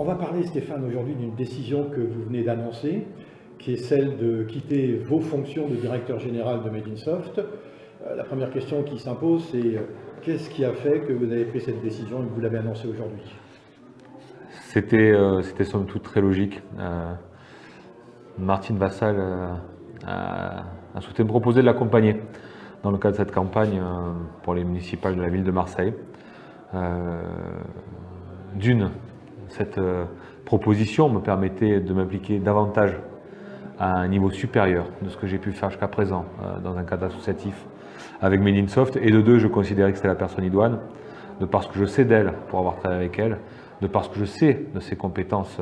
On va parler, Stéphane, aujourd'hui d'une décision que vous venez d'annoncer, qui est celle de quitter vos fonctions de directeur général de Made in Soft. La première question qui s'impose, c'est qu'est-ce qui a fait que vous avez pris cette décision et que vous l'avez annoncée aujourd'hui? C'était somme toute très logique. Martine Vassal a souhaité me proposer de l'accompagner dans le cadre de cette campagne pour les municipales de la ville de Marseille. D'une, cette proposition me permettait de m'impliquer davantage à un niveau supérieur de ce que j'ai pu faire jusqu'à présent dans un cadre associatif avec Made in Soft. Et de deux, je considérais que c'était la personne idoine, de parce que je sais d'elle pour avoir travaillé avec elle, de parce que je sais de ses compétences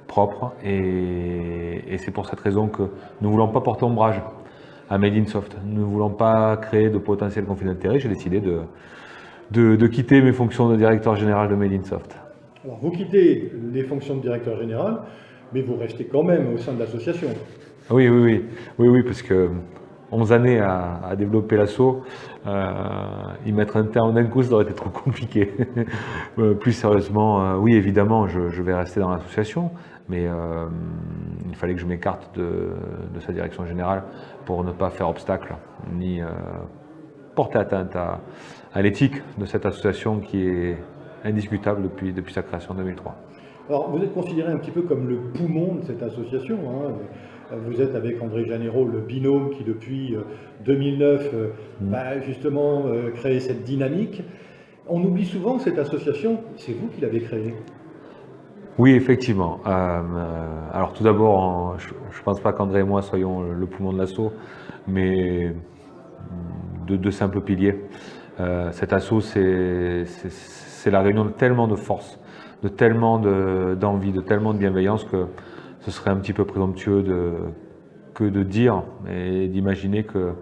propres. Et c'est pour cette raison que nous ne voulons pas porter ombrage à Made in Soft. Nous ne voulons pas créer de potentiels conflits d'intérêts. J'ai décidé de quitter mes fonctions de directeur général de Made in Soft. Alors, vous quittez les fonctions de directeur général, mais vous restez quand même au sein de l'association. Oui, parce que 11 années à développer l'assaut, y mettre un terme d'un coup, ça aurait été trop compliqué. Plus sérieusement, oui, évidemment, je vais rester dans l'association, mais il fallait que je m'écarte de sa direction générale pour ne pas faire obstacle, ni porter atteinte à l'éthique de cette association qui est indiscutable depuis sa création en 2003. Alors, vous êtes considéré un petit peu comme le poumon de cette association, hein. Vous êtes avec André Janero, le binôme qui depuis 2009 justement crée cette dynamique. On oublie souvent que cette association, c'est vous qui l'avez créée. Oui, effectivement. Alors tout d'abord, je ne pense pas qu'André et moi soyons le poumon de l'assaut, mais de simples piliers. Cet assaut, c'est la réunion de tellement de force, de tellement d'envie, de tellement de bienveillance que ce serait un petit peu présomptueux que de dire et d'imaginer que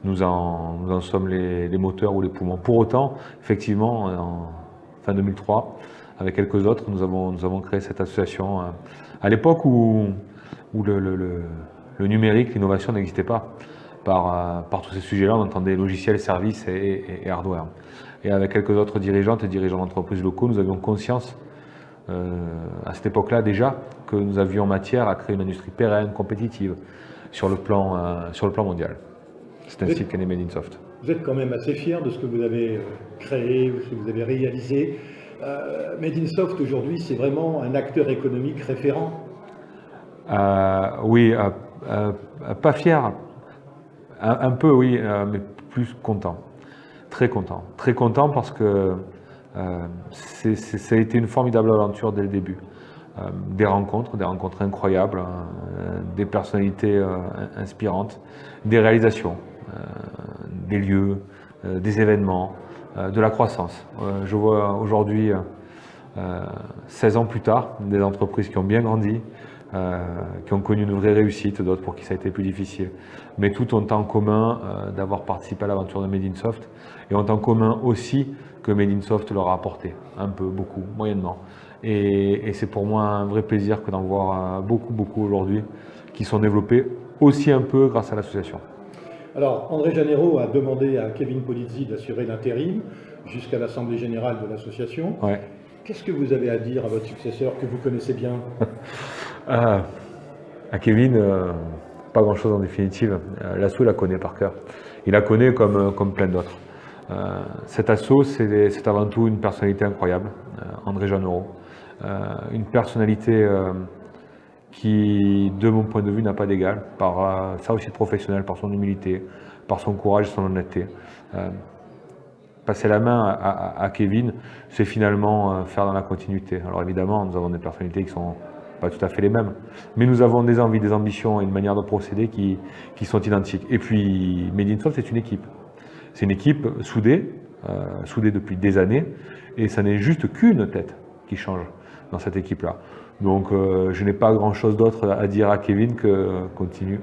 nous en sommes les moteurs ou les poumons. Pour autant, effectivement, en fin 2003, avec quelques autres, nous avons créé cette association à l'époque où le numérique, l'innovation n'existait pas. Par tous ces sujets-là, on entendait logiciels, services et hardware. Et avec quelques autres dirigeantes et dirigeants d'entreprises locaux, nous avions conscience, à cette époque-là déjà, que nous avions matière à créer une industrie pérenne, compétitive, sur le plan mondial. C'est ainsi qu'est né Made in Soft. Vous êtes quand même assez fier de ce que vous avez créé, de ce que vous avez réalisé. Made in Soft aujourd'hui, c'est vraiment un acteur économique référent. Oui, pas fier. Un peu, oui, mais plus content. Très content parce que ça a été une formidable aventure dès le début. Des rencontres incroyables, des personnalités inspirantes, des réalisations, des lieux, des événements, de la croissance. Je vois aujourd'hui, 16 ans plus tard, des entreprises qui ont bien grandi, qui ont connu une vraie réussite, d'autres pour qui ça a été plus difficile. Mais tout ont en commun d'avoir participé à l'aventure de Made in Soft et ont en commun aussi que Made in Soft leur a apporté, un peu, beaucoup, moyennement. Et c'est pour moi un vrai plaisir que d'en voir beaucoup aujourd'hui qui sont développés aussi un peu grâce à l'association. Alors, André Janero a demandé à Kevin Polizzi d'assurer l'intérim jusqu'à l'Assemblée Générale de l'association. Ouais. Qu'est-ce que vous avez à dire à votre successeur que vous connaissez bien? À Kevin, pas grand-chose en définitive. L'asso, il la connaît par cœur. Il la connaît comme plein d'autres. Cet asso, c'est avant tout une personnalité incroyable, André Janero. Une personnalité qui, de mon point de vue, n'a pas d'égal, par sa réussite professionnelle, par son humilité, par son courage et son honnêteté. Passer la main à Kevin, c'est finalement faire dans la continuité. Alors évidemment, nous avons des personnalités qui sont pas tout à fait les mêmes, mais nous avons des envies, des ambitions et une manière de procéder qui sont identiques. Et puis, Made in Soft, c'est une équipe. C'est une équipe soudée depuis des années, et ça n'est juste qu'une tête qui change dans cette équipe-là. Donc, je n'ai pas grand-chose d'autre à dire à Kevin que continue.